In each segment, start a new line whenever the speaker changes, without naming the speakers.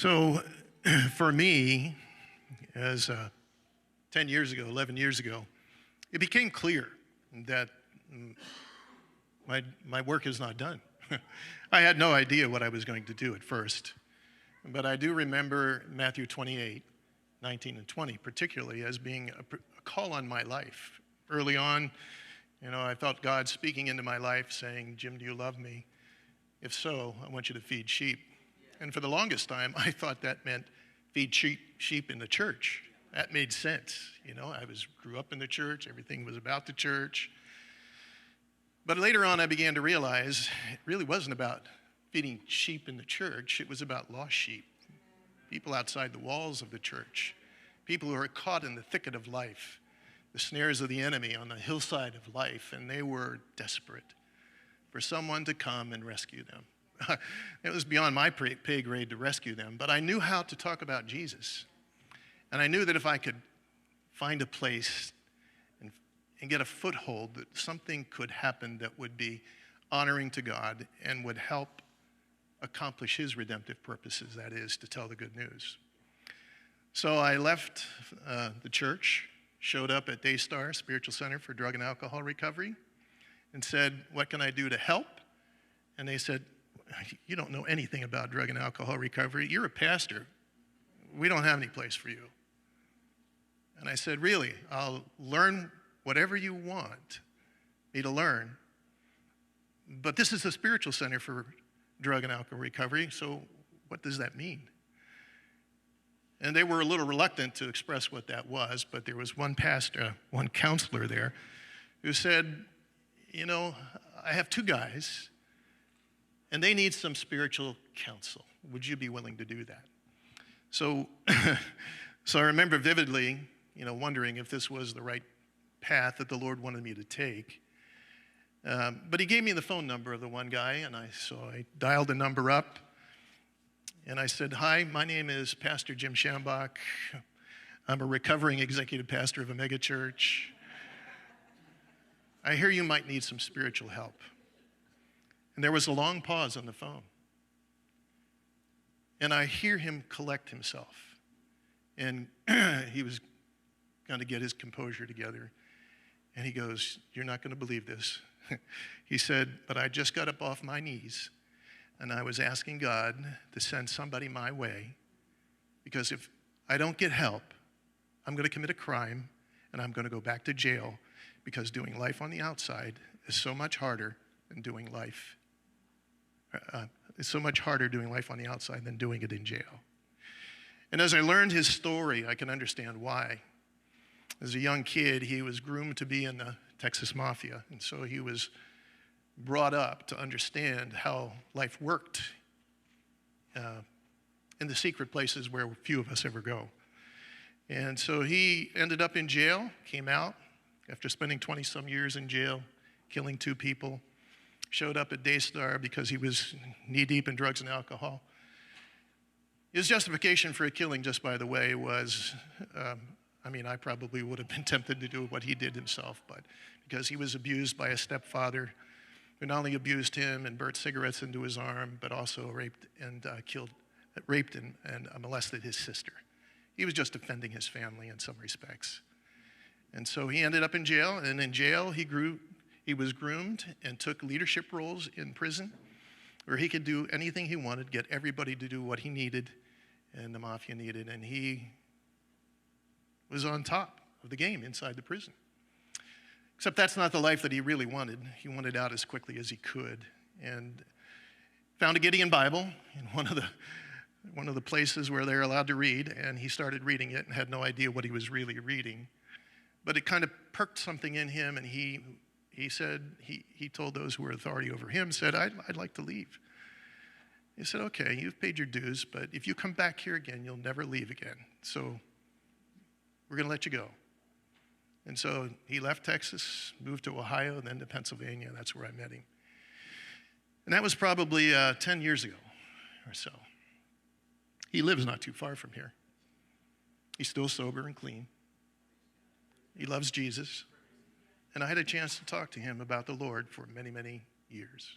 So for me, as 10 years ago, 11 years ago, it became clear that my work is not done. I had no idea what I was going to do at first, but I do remember Matthew 28, 19 and 20, particularly as being a call on my life. Early on, I felt God speaking into my life saying, "Jim, do you love me? If so, I want you to feed sheep." And for the longest time, I thought that meant feed sheep in the church. That made sense. I grew up in the church. Everything was about the church. But later on, I began to realize it really wasn't about feeding sheep in the church. It was about lost sheep, people outside the walls of the church, people who are caught in the thicket of life, the snares of the enemy on the hillside of life, and they were desperate for someone to come and rescue them. It was beyond my pay grade to rescue them, but I knew how to talk about Jesus. And I knew that if I could find a place and get a foothold, that something could happen that would be honoring to God and would help accomplish his redemptive purposes, that is, to tell the good news. So I left the church, showed up at Daystar Spiritual Center for Drug and Alcohol Recovery, and said, "What can I do to help?" And they said, "You don't know anything about drug and alcohol recovery. You're a pastor. We don't have any place for you." And I said, "Really? I'll learn whatever you want me to learn. But this is a spiritual center for drug and alcohol recovery, so what does that mean?" And they were a little reluctant to express what that was, but there was one pastor, one counselor there, who said, "I have two guys, and they need some spiritual counsel. Would you be willing to do that?" So I remember vividly, wondering if this was the right path that the Lord wanted me to take. But he gave me the phone number of the one guy, and so I dialed the number up, and I said, "Hi, my name is Pastor Jim Schambach. I'm a recovering executive pastor of a megachurch. I hear you might need some spiritual help." And there was a long pause on the phone. And I hear him collect himself. And he was going to get his composure together. And he goes, "You're not going to believe this." He said, "But I just got up off my knees, and I was asking God to send somebody my way, because if I don't get help, I'm going to commit a crime, and I'm going to go back to jail, because doing life on the outside is so much harder than doing life. It's so much harder doing life on the outside than doing it in jail." And as I learned his story, I can understand why. As a young kid, he was groomed to be in the Texas Mafia, and so he was brought up to understand how life worked in the secret places where few of us ever go. And so he ended up in jail, came out after spending 20-some years in jail, killing 2 people, showed up at Daystar because he was knee-deep in drugs and alcohol. His justification for a killing, just by the way, was, I probably would have been tempted to do what he did himself, but because he was abused by a stepfather who not only abused him and burnt cigarettes into his arm, but also raped and molested his sister. He was just defending his family in some respects. And so he ended up in jail, and in jail he was groomed and took leadership roles in prison where he could do anything he wanted, get everybody to do what he needed and the mafia needed, and he was on top of the game inside the prison. Except that's not the life that he really wanted. He wanted out as quickly as he could, and found a Gideon Bible in one of the places where they're allowed to read, and he started reading it and had no idea what he was really reading. But it kind of perked something in him, and he said, he told those who were authority over him, said, I'd like to leave. He said, "Okay, you've paid your dues, but if you come back here again, you'll never leave again. So we're going to let you go." And so he left Texas, moved to Ohio, and then to Pennsylvania. That's where I met him. And that was probably 10 years ago or so. He lives not too far from here. He's still sober and clean. He loves Jesus. And I had a chance to talk to him about the Lord for many, many years.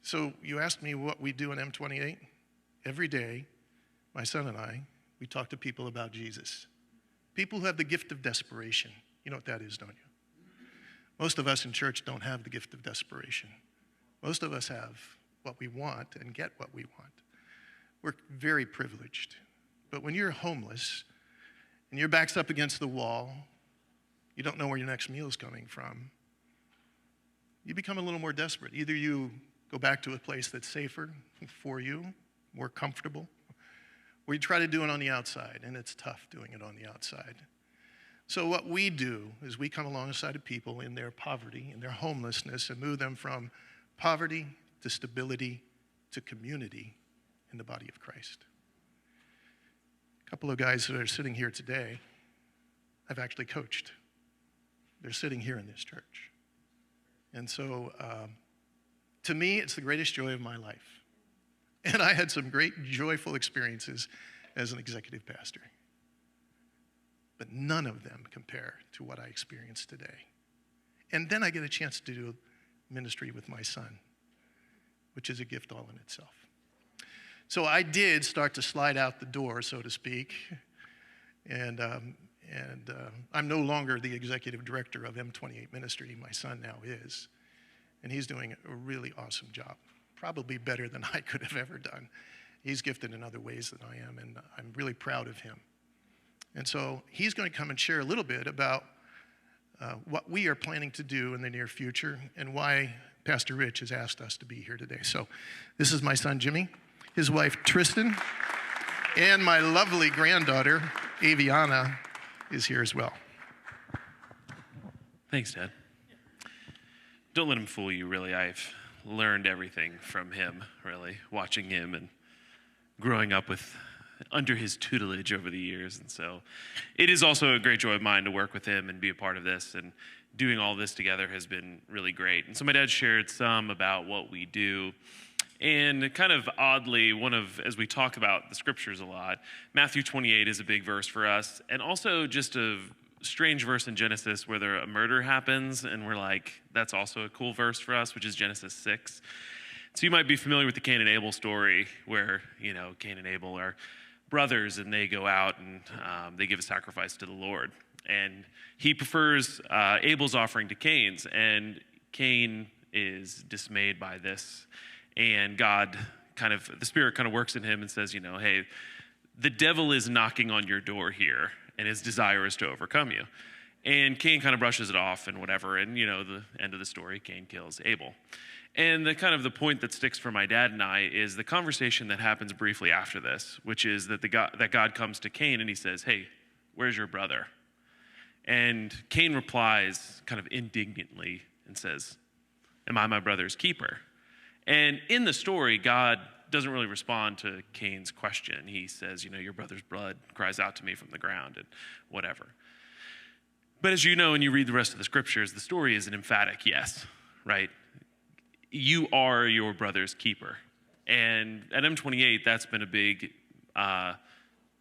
So you asked me what we do in M28. every day, my son and I, we talk to people about Jesus. People who have the gift of desperation. You know what that is, don't you? Most of us in church don't have the gift of desperation. Most of us have what we want and get what we want. We're very privileged. But when you're homeless and your back's up against the wall, you don't know where your next meal is coming from, you become a little more desperate. Either you go back to a place that's safer for you, more comfortable, or you try to do it on the outside, and it's tough doing it on the outside. So what we do is we come alongside of people in their poverty, in their homelessness, and move them from poverty to stability to community in the body of Christ. A couple of guys that are sitting here today, I've actually coached. They're sitting here in this church. And so, to me, it's the greatest joy of my life. And I had some great, joyful experiences as an executive pastor. But none of them compare to what I experienced today. And then I get a chance to do ministry with my son, which is a gift all in itself. So I did start to slide out the door, so to speak. And I'm no longer the executive director of M28 Ministry. My son now is. And he's doing a really awesome job, probably better than I could have ever done. He's gifted in other ways than I am, and I'm really proud of him. And so he's going to come and share a little bit about what we are planning to do in the near future and why Pastor Rich has asked us to be here today. So this is my son, Jimmy, his wife, Tristan, and my lovely granddaughter, Aviana, is here as well.
Thanks, Dad. Don't let him fool you, really. I've learned everything from him, really, watching him and growing up under his tutelage over the years. And so it is also a great joy of mine to work with him and be a part of this. And doing all this together has been really great. And so my dad shared some about what we do. And kind of oddly, as we talk about the scriptures a lot, Matthew 28 is a big verse for us. And also just a strange verse in Genesis where a murder happens. And we're like, that's also a cool verse for us, which is Genesis 6. So you might be familiar with the Cain and Abel story where, Cain and Abel are brothers and they go out and they give a sacrifice to the Lord. And he prefers Abel's offering to Cain's. And Cain is dismayed by this. And the Spirit kind of works in him and says, hey, the devil is knocking on your door here, and his desire is to overcome you. And Cain kind of brushes it off and whatever, and the end of the story, Cain kills Abel. And the point that sticks for my dad and I is the conversation that happens briefly after this, which is that God comes to Cain and he says, hey, where's your brother? And Cain replies kind of indignantly and says, am I my brother's keeper? And in the story, God doesn't really respond to Cain's question. He says, your brother's blood cries out to me from the ground and whatever. But as you know, and you read the rest of the scriptures, the story is an emphatic yes, right? You are your brother's keeper. And at M28, that's been a big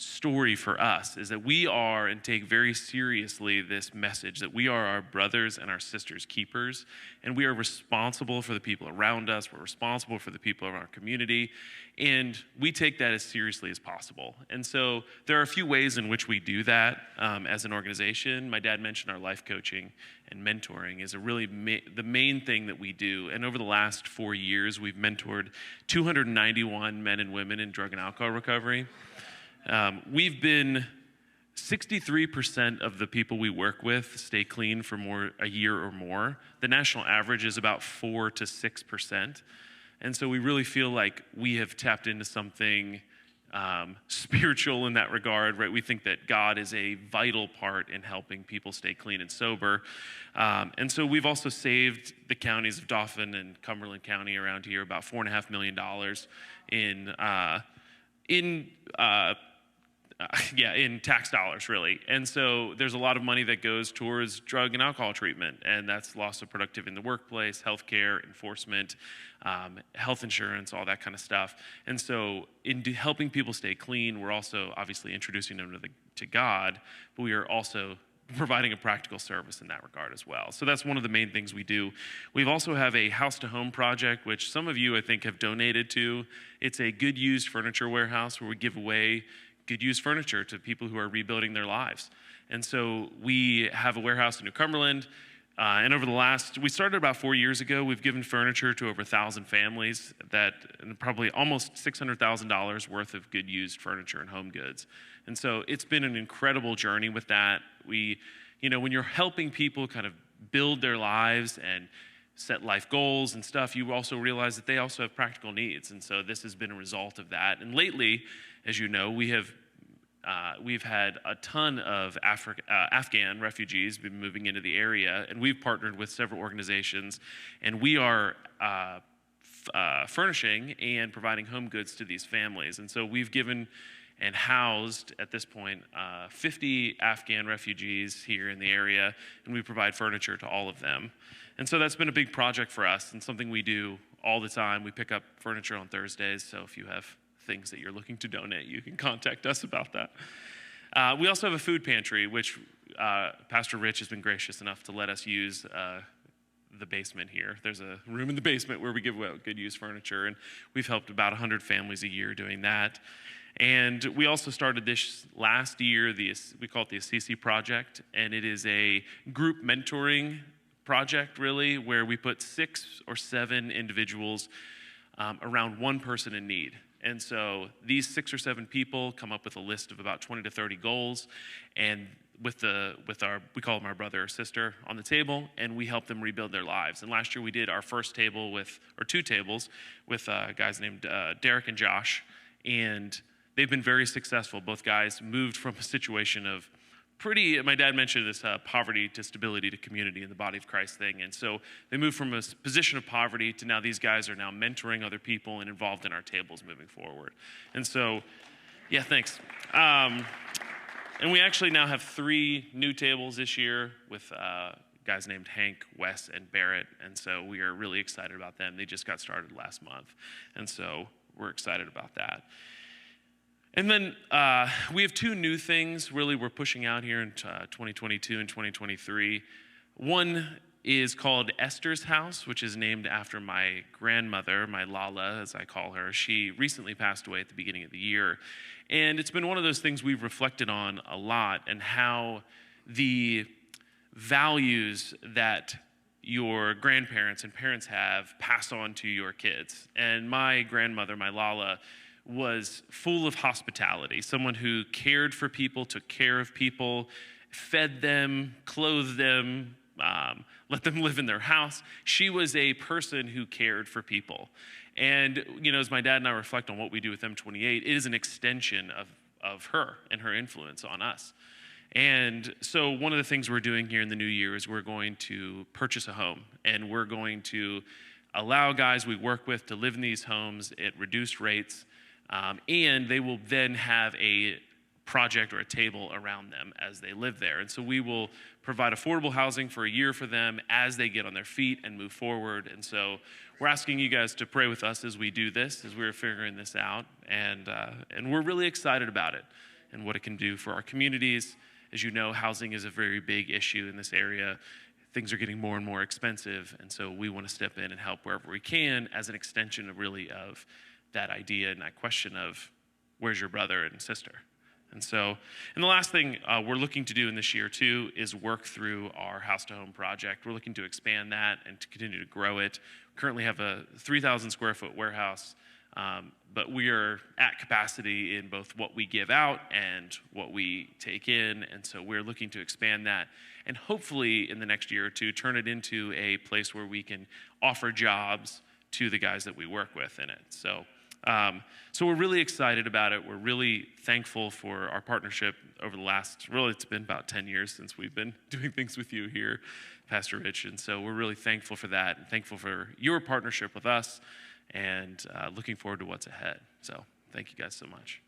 story for us, is that we are and take very seriously this message that we are our brothers and our sisters' keepers, and we are responsible for the people around us. We're responsible for the people in our community, and we take that as seriously as possible. And so there are a few ways in which we do that as an organization. My dad mentioned our life coaching and mentoring is the main thing that we do. And over the last 4 years, we've mentored 291 men and women in drug and alcohol recovery. We've been 63% of the people we work with stay clean for a year or more. The national average is about 4 to 6%. And so we really feel like we have tapped into something spiritual in that regard, right? We think that God is a vital part in helping people stay clean and sober. And so we've also saved the counties of Dauphin and Cumberland County around here about $4.5 million in tax dollars, really. And so there's a lot of money that goes towards drug and alcohol treatment, and that's loss of productivity in the workplace, healthcare, enforcement, health insurance, all that kind of stuff. And so in helping people stay clean, we're also obviously introducing them to God, but we are also providing a practical service in that regard as well. So that's one of the main things we do. We also have a house-to-home project, which some of you, I think, have donated to. It's a good used furniture warehouse where we give away good used furniture to people who are rebuilding their lives. And so we have a warehouse in New Cumberland. And we started about 4 years ago. We've given furniture to over 1,000 families and probably almost $600,000 worth of good used furniture and home goods. And so it's been an incredible journey with that. When you're helping people kind of build their lives and set life goals and stuff, you also realize that they also have practical needs. And so this has been a result of that. And lately, as you know, we've had a ton of Afghan refugees been moving into the area, and we've partnered with several organizations, and we are furnishing and providing home goods to these families. And so we've given and housed, at this point, 50 Afghan refugees here in the area, and we provide furniture to all of them. And so that's been a big project for us and something we do all the time. We pick up furniture on Thursdays, so if you have things that you're looking to donate, you can contact us about that. We also have a food pantry, which Pastor Rich has been gracious enough to let us use the basement here. There's a room in the basement where we give out good used furniture, and we've helped about 100 families a year doing that. And we also started this last year, we call it the Assisi Project, and it is a group mentoring project, really, where we put 6 or 7 individuals around one person in need. And so these 6 or 7 people come up with a list of about 20 to 30 goals, and we call them our brother or sister on the table, and we help them rebuild their lives. And last year we did our first table or 2 tables with guys named Derek and Josh, and they've been very successful. Both guys moved from a situation of my dad mentioned this poverty to stability to community in the body of Christ thing. And so they moved from a position of poverty to now these guys are now mentoring other people and involved in our tables moving forward. And so, yeah, thanks. And we actually now have 3 new tables this year with guys named Hank, Wes, and Barrett. And so we are really excited about them. They just got started last month. And so we're excited about that. And then we have 2 new things, really, we're pushing out here in 2022 and 2023. One is called Esther's House, which is named after my grandmother, my Lala, as I call her. She recently passed away at the beginning of the year. And it's been one of those things we've reflected on a lot, and how the values that your grandparents and parents have pass on to your kids. And my grandmother, my Lala, was full of hospitality, someone who cared for people, took care of people, fed them, clothed them, let them live in their house. She was a person who cared for people. And, as my dad and I reflect on what we do with M28, it is an extension of her and her influence on us. And so one of the things we're doing here in the new year is we're going to purchase a home, and we're going to allow guys we work with to live in these homes at reduced rates. And they will then have a project or a table around them as they live there. And so we will provide affordable housing for a year for them as they get on their feet and move forward. And so we're asking you guys to pray with us as we do this, as we're figuring this out. And we're really excited about it and what it can do for our communities. As you know, housing is a very big issue in this area. Things are getting more and more expensive. And so we want to step in and help wherever we can as an extension of that idea and that question of where's your brother and sister. And the last thing we're looking to do in this year too is work through our house to home project. We're looking to expand that and to continue to grow it. We currently have a 3,000 square foot warehouse, but we are at capacity in both what we give out and what we take in. And so we're looking to expand that and hopefully in the next year or 2 turn it into a place where we can offer jobs to the guys that we work with in it. So we're really excited about it. We're really thankful for our partnership over the it's been about 10 years since we've been doing things with you here, Pastor Rich. And so we're really thankful for that and thankful for your partnership with us and looking forward to what's ahead. So thank you guys so much.